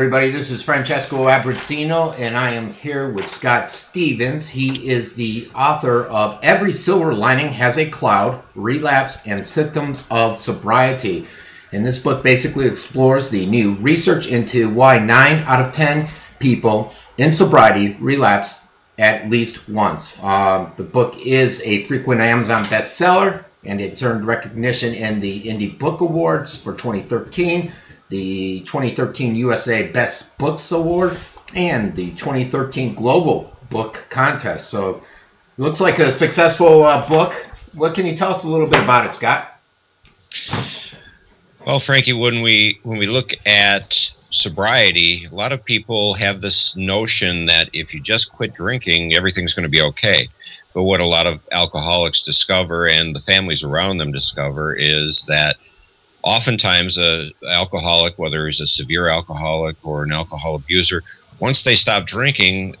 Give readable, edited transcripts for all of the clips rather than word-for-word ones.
everybody. This is Francesco Abbruzzino, and I am here with Scott Stevens. He is the author of Every Silver Lining Has a Cloud, Relapse and Symptoms of Sobriety. And this book basically explores the new research into why 9 out of 10 people in sobriety relapse at least once. The book is a frequent Amazon bestseller, and it's earned recognition in the Indie Book Awards for 2013, the 2013 USA Best Books Award, and the 2013 Global Book Contest. So it looks like a successful book. What can you tell us a little bit about it, Scott? Well, Frankie, when we look at sobriety, a lot of people have this notion that if you just quit drinking, everything's going to be okay. But what a lot of alcoholics discover, and the families around them discover, is that oftentimes an alcoholic, whether he's a severe alcoholic or an alcohol abuser, once they stop drinking,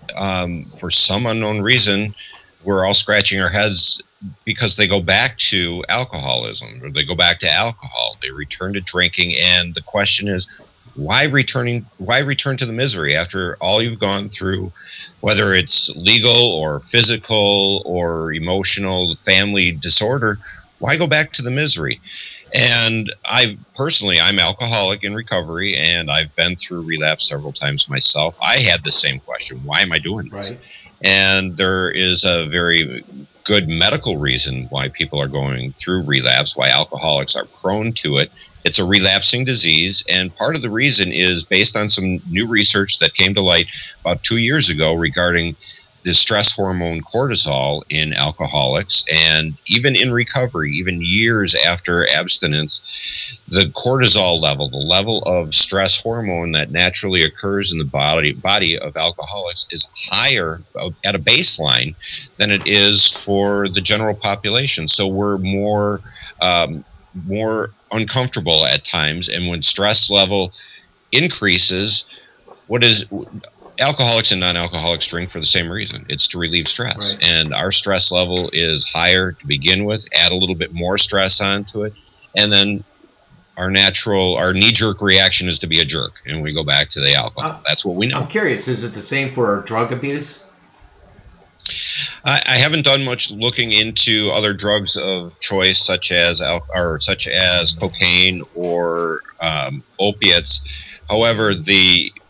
for some unknown reason, we're all scratching our heads because they go back to alcoholism, or they go back to alcohol. They return to drinking, and the question is, why return to the misery after all you've gone through, whether it's legal or physical or emotional, family disorder? Why go back to the misery? And I'm alcoholic in recovery, and I've been through relapse several times myself. I had the same question: why am I doing this? Right. And there is a very good medical reason why people are going through relapse, why alcoholics are prone to it. It's a relapsing disease, and part of the reason is based on some new research that came to light about 2 years ago regarding the stress hormone cortisol in alcoholics. And even in recovery, even years after abstinence, the cortisol level, the level of stress hormone that naturally occurs in the body of alcoholics, is higher at a baseline than it is for the general population. So we're more uncomfortable at times, and when stress level increases, alcoholics and non-alcoholics drink for the same reason. It's to relieve stress. Right. And our stress level is higher to begin with. Add a little bit more stress onto it, and then our knee-jerk reaction is to be a jerk, and we go back to the alcohol. That's what we know. I'm curious, is it the same for drug abuse? I haven't done much looking into other drugs of choice, such as cocaine or opiates. However,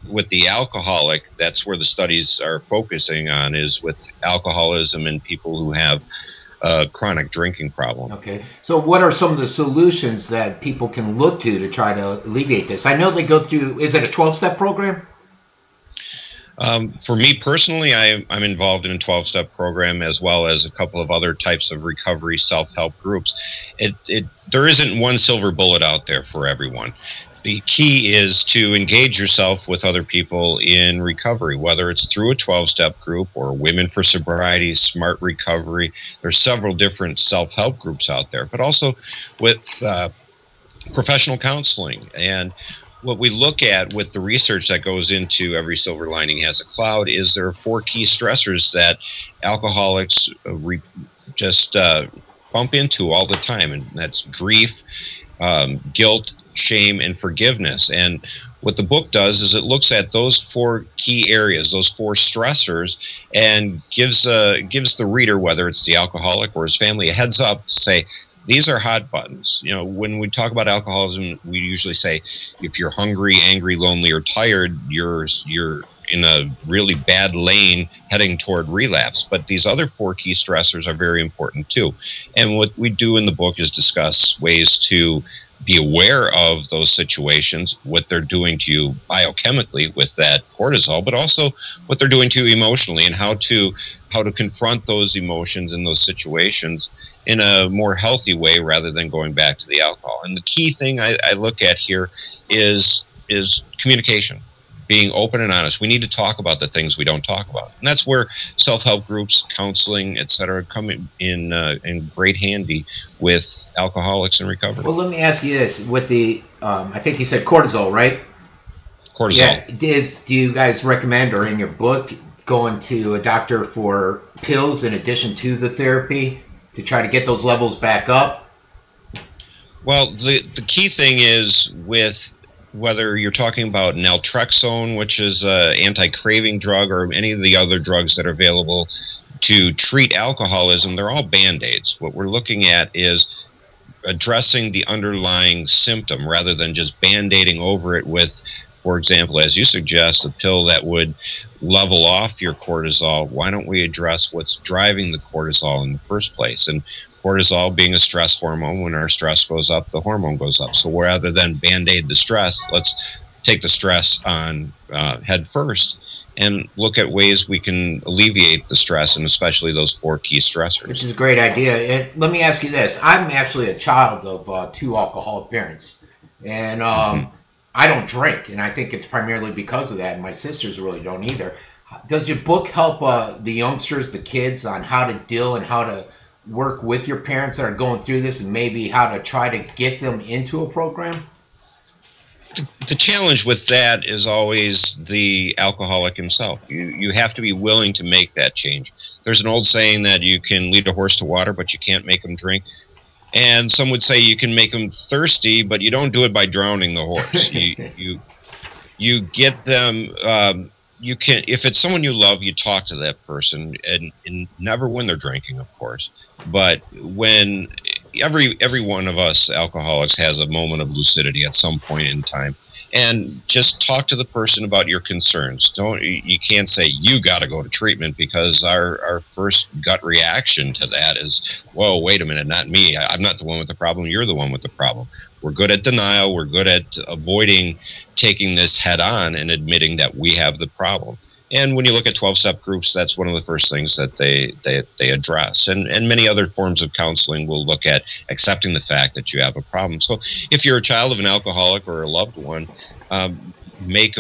with the alcoholic, that's where the studies are focusing on, is with alcoholism and people who have a chronic drinking problem. Okay. So what are some of the solutions that people can look to try to alleviate this? I know they go through, is it a 12-step program? For me personally, I'm involved in a 12-step program, as well as a couple of other types of recovery self-help groups. There isn't one silver bullet out there for everyone. The key is to engage yourself with other people in recovery, whether it's through a 12-step group or Women for Sobriety, Smart Recovery. There's several different self-help groups out there, but also with professional counseling. And what we look at with the research that goes into Every Silver Lining Has a Cloud is there are 4 key stressors that alcoholics bump into all the time, and that's grief, guilt, shame, and forgiveness. And what the book does is it looks at those 4 key areas, those 4 stressors, and gives the reader, whether it's the alcoholic or his family, a heads up to say, these are hot buttons. You know, when we talk about alcoholism, we usually say if you're hungry, angry, lonely, or tired, you're in a really bad lane heading toward relapse. But these other 4 key stressors are very important too. And what we do in the book is discuss ways to be aware of those situations, what they're doing to you biochemically with that cortisol, but also what they're doing to you emotionally, and how to confront those emotions in those situations in a more healthy way rather than going back to the alcohol. And the key thing I look at here is communication. Being open and honest. We need to talk about the things we don't talk about, and that's where self-help groups, counseling, etc., come in great handy with alcoholics in recovery. Well, let me ask you this: with the, I think you said cortisol, right? Cortisol. Yeah. Do you guys recommend, or in your book, going to a doctor for pills in addition to the therapy to try to get those levels back up? Well, the key thing is with whether you're talking about naltrexone, which is an anti-craving drug, or any of the other drugs that are available to treat alcoholism, they're all Band-Aids. What we're looking at is addressing the underlying symptom rather than just Band-Aiding over it with, for example, as you suggest, a pill that would level off your cortisol. Why don't we address what's driving the cortisol in the first place? And cortisol being a stress hormone, when our stress goes up, the hormone goes up. So rather than Band-Aid the stress, let's take the stress on head first and look at ways we can alleviate the stress, and especially those 4 key stressors. Which is a great idea. And let me ask you this. I'm actually a child of 2 alcoholic parents. And I don't drink, and I think it's primarily because of that, and my sisters really don't either. Does your book help the youngsters, the kids, on how to deal and how to work with your parents that are going through this, and maybe how to try to get them into a program? The challenge with that is always the alcoholic himself. You have to be willing to make that change. There's an old saying that you can lead a horse to water, but you can't make him drink. And some would say you can make them thirsty, but you don't do it by drowning the horse. You get them. You can, if it's someone you love, you talk to that person, and never when they're drinking, of course. But when every one of us alcoholics has a moment of lucidity at some point in time, and just talk to the person about your concerns. You can't say you got to go to treatment, because our first gut reaction to that is, whoa, wait a minute, not me. I'm not the one with the problem. You're the one with the problem. We're good at denial. We're good at avoiding taking this head on and admitting that we have the problem. And when you look at 12-step groups, that's one of the first things that they address. And many other forms of counseling will look at accepting the fact that you have a problem. So if you're a child of an alcoholic or a loved one, make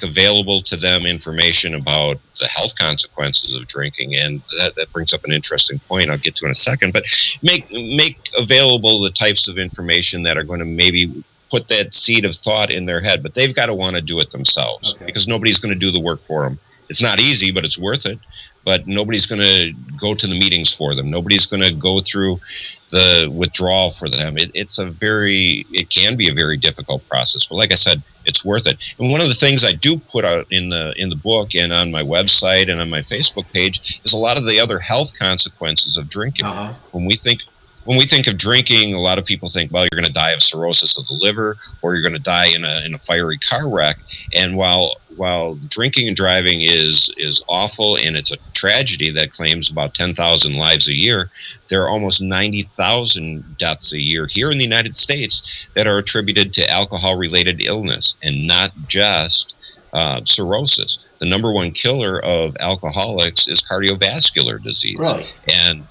available to them information about the health consequences of drinking. And that brings up an interesting point I'll get to in a second. But make available the types of information that are going to maybe put that seed of thought in their head, but they've got to want to do it themselves, because nobody's going to do the work for them. It's not easy, but it's worth it. But nobody's going to go to the meetings for them. Nobody's going to go through the withdrawal for them. It can be a very difficult process. But like I said, it's worth it. And one of the things I do put out in the book and on my website and on my Facebook page is a lot of the other health consequences of drinking. When we think of drinking, a lot of people think, well, you're going to die of cirrhosis of the liver, or you're going to die in a fiery car wreck. And while drinking and driving is awful, and it's a tragedy that claims about 10,000 lives a year, there are almost 90,000 deaths a year here in the United States that are attributed to alcohol-related illness, and not just cirrhosis. The number 1 killer of alcoholics is cardiovascular disease. Really? And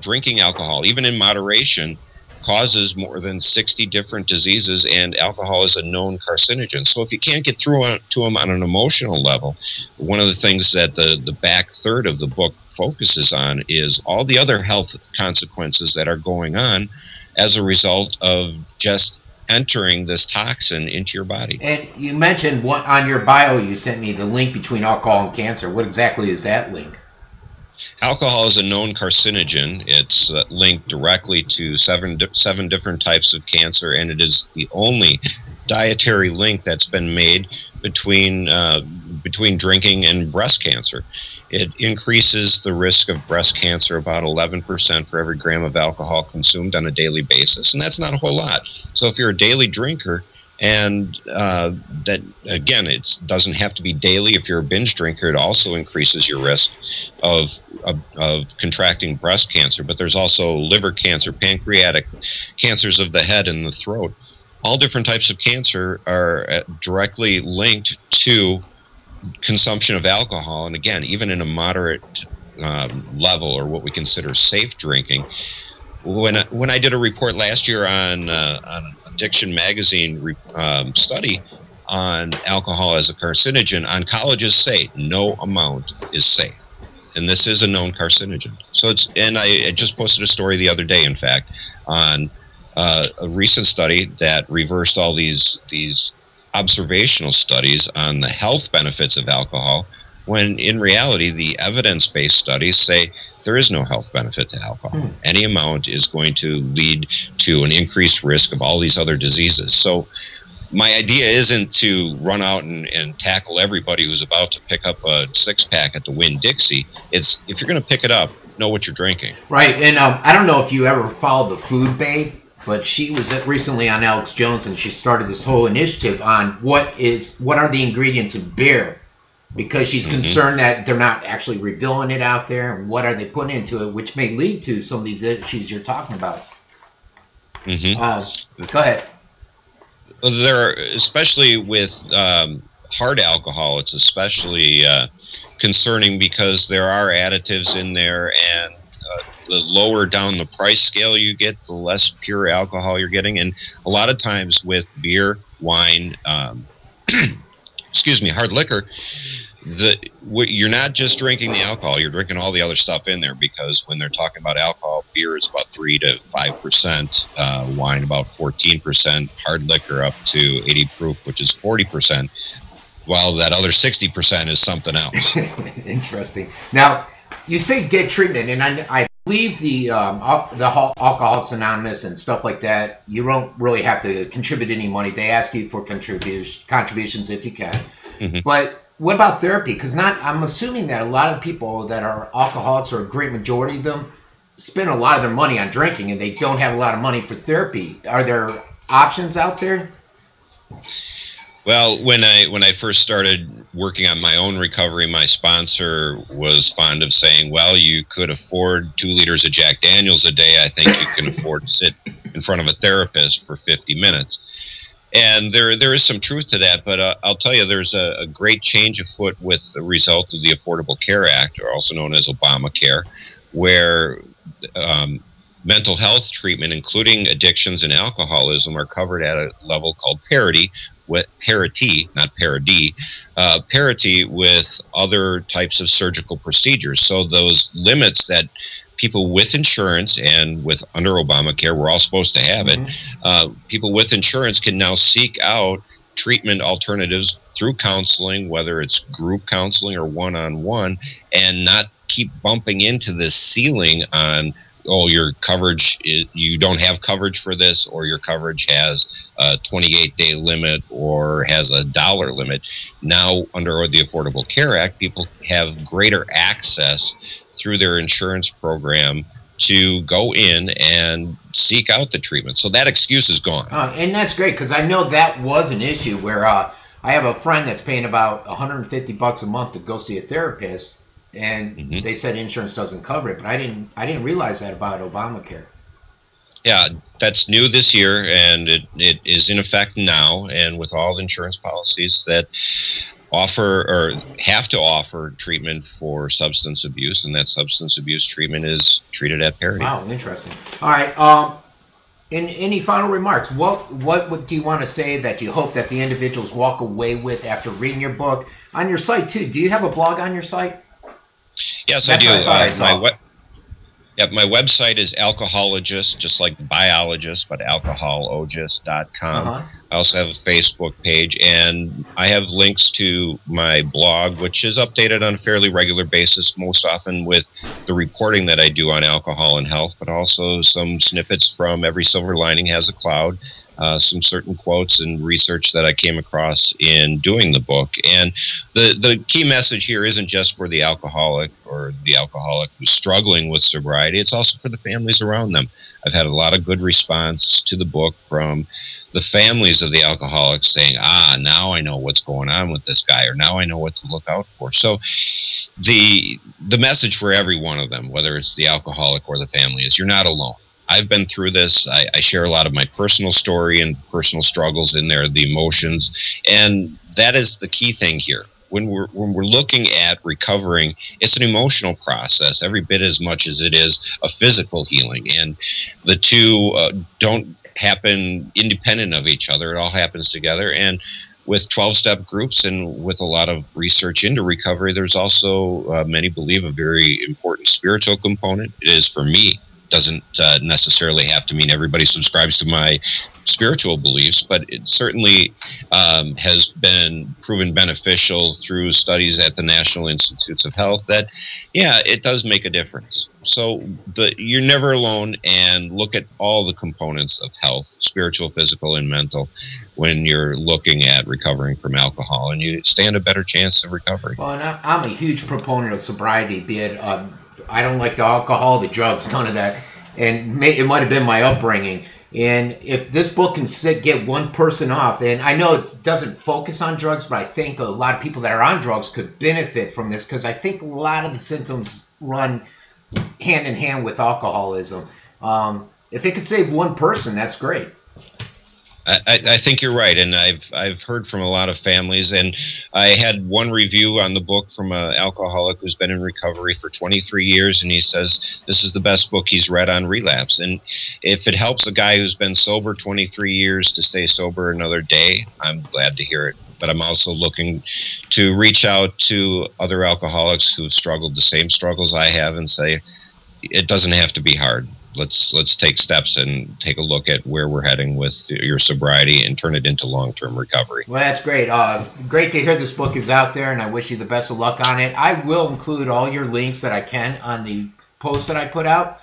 drinking alcohol, even in moderation, causes more than 60 different diseases, and alcohol is a known carcinogen. So if you can't get through to them on an emotional level, one of the things that the back third of the book focuses on is all the other health consequences that are going on as a result of just entering this toxin into your body. And you mentioned on your bio you sent me the link between alcohol and cancer. What exactly is that link? Alcohol is a known carcinogen. It's linked directly to seven different types of cancer, and it is the only dietary link that's been made between drinking and breast cancer. It increases the risk of breast cancer about 11% for every gram of alcohol consumed on a daily basis, and that's not a whole lot. So if you're a daily drinker, and that, again, it doesn't have to be daily. If you're a binge drinker, it also increases your risk of contracting breast cancer. But there's also liver cancer, pancreatic, cancers of the head and the throat. All different types of cancer are directly linked to consumption of alcohol. And again, even in a moderate level, or what we consider safe drinking. When I did a report last year on Addiction Magazine study on alcohol as a carcinogen, oncologists say no amount is safe, and this is a known carcinogen. So I just posted a story the other day, in fact, on a recent study that reversed all these observational studies on the health benefits of alcohol, when in reality the evidence-based studies say there is no health benefit to alcohol. Any amount is going to lead to an increased risk of all these other diseases. So my idea isn't to run out and tackle everybody who's about to pick up a six-pack at the Winn-Dixie. It's, if you're going to pick it up, know what you're drinking. Right, and I don't know if you ever followed the Food Babe, but she was recently on Alex Jones, and she started this whole initiative on what are the ingredients in beer, because she's concerned that they're not actually revealing it out there, and what are they putting into it, which may lead to some of these issues you're talking about. Go ahead. There, especially with hard alcohol, it's especially concerning because there are additives in there, and the lower down the price scale you get, the less pure alcohol you're getting. And a lot of times with beer, wine, excuse me, hard liquor, you're not just drinking the alcohol, you're drinking all the other stuff in there, because when they're talking about alcohol, beer is about 3 to 5%, wine about 14%, hard liquor up to 80 proof, which is 40%, while that other 60% is something else. Interesting. Now, you say get treatment, and I believe the Alcoholics Anonymous and stuff like that, you don't really have to contribute any money. They ask you for contributions if you can. But what about therapy? Because I'm assuming that a lot of people that are alcoholics, or a great majority of them, spend a lot of their money on drinking, and they don't have a lot of money for therapy. Are there options out there? Well, when I first started working on my own recovery, my sponsor was fond of saying, well, you could afford 2 liters of Jack Daniels a day. I think you can afford to sit in front of a therapist for 50 minutes. And there is some truth to that, but I'll tell you, there's a great change afoot with the result of the Affordable Care Act, or also known as Obamacare, where mental health treatment, including addictions and alcoholism, are covered at a level called parity, not parity, parity with other types of surgical procedures. So those limits that people with insurance, and with under Obamacare, we're all supposed to have it, people with insurance can now seek out treatment alternatives through counseling, whether it's group counseling or one-on-one, and not keep bumping into this ceiling on, oh, your coverage, you don't have coverage for this, or your coverage has a 28-day limit or has a dollar limit. Now, under the Affordable Care Act, people have greater access through their insurance program to go in and seek out the treatment. So that excuse is gone. And that's great, because I know that was an issue where I have a friend that's paying about $150 a month to go see a therapist, and they said insurance doesn't cover it, but I didn't realize that about Obamacare. Yeah, that's new this year, and it is in effect now, and with all the insurance policies that offer or have to offer treatment for substance abuse, and that substance abuse treatment is treated at parity. Wow, interesting. All right, in any final remarks, what do you want to say that you hope that the individuals walk away with after reading your book? On your site too, do you have a blog on your site? Yes, That's I do. My website is Alcohologist, just like biologist, but alcohologist.com. I also have a Facebook page, and I have links to my blog, which is updated on a fairly regular basis, most often with the reporting that I do on alcohol and health, but also some snippets from Every Silver Lining Has a Cloud, some certain quotes and research that I came across in doing the book. And the key message here isn't just for the alcoholic or the alcoholic who's struggling with sobriety. It's also for the families around them. I've had a lot of good response to the book from the families of the alcoholics saying, now I know what's going on with this guy, or now I know what to look out for. So the message for every one of them, whether it's the alcoholic or the family, is you're not alone. I've been through this. I share a lot of my personal story and personal struggles in there, the emotions, and that is the key thing here. When we're looking at recovering, it's an emotional process every bit as much as it is a physical healing, and the two don't happen independent of each other. It all happens together. And with 12-step groups and with a lot of research into recovery, there's also, many believe, a very important spiritual component. It is for me doesn't necessarily have to mean everybody subscribes to my spiritual beliefs, but it certainly has been proven beneficial through studies at the National Institutes of Health that, yeah, it does make a difference. So you're never alone, and look at all the components of health, spiritual, physical, and mental, when you're looking at recovering from alcohol, and you stand a better chance of recovery. Well, and I'm a huge proponent of sobriety, be it I don't like the alcohol, the drugs, none of that. And it might have been my upbringing. And if this book can get one person off, and I know it doesn't focus on drugs, but I think a lot of people that are on drugs could benefit from this, because I think a lot of the symptoms run hand in hand with alcoholism. If it could save one person, that's great. I think you're right, and I've heard from a lot of families, and I had one review on the book from an alcoholic who's been in recovery for 23 years, and he says this is the best book he's read on relapse. And if it helps a guy who's been sober 23 years to stay sober another day, I'm glad to hear it. But I'm also looking to reach out to other alcoholics who've struggled the same struggles I have and say, it doesn't have to be hard. Let's take steps and take a look at where we're heading with your sobriety and turn it into long-term recovery. Well, that's great. Great to hear this book is out there, and I wish you the best of luck on it. I will include all your links that I can on the post that I put out.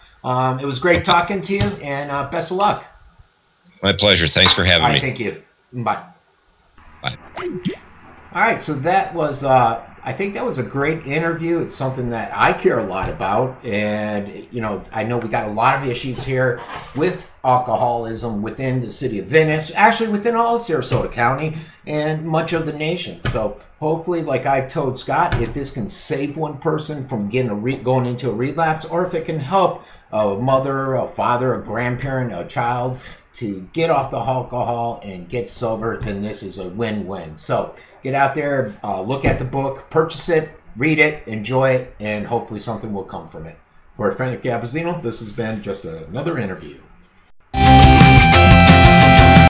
It was great talking to you, and best of luck. My pleasure. Thanks for having me. Thank you. Bye. Bye. All right, so that was I think that was a great interview. It's something that I care a lot about, and I know we got a lot of issues here with alcoholism within the city of Venice, actually within all of Sarasota County and much of the nation. So hopefully, like I told Scott, if this can save one person from going into a relapse, or if it can help a mother, a father, a grandparent, a child to get off the alcohol and get sober, then this is a win-win. So get out there, look at the book, purchase it, read it, enjoy it, and hopefully something will come from it. For Francesco Abbruzzino, this has been just another interview.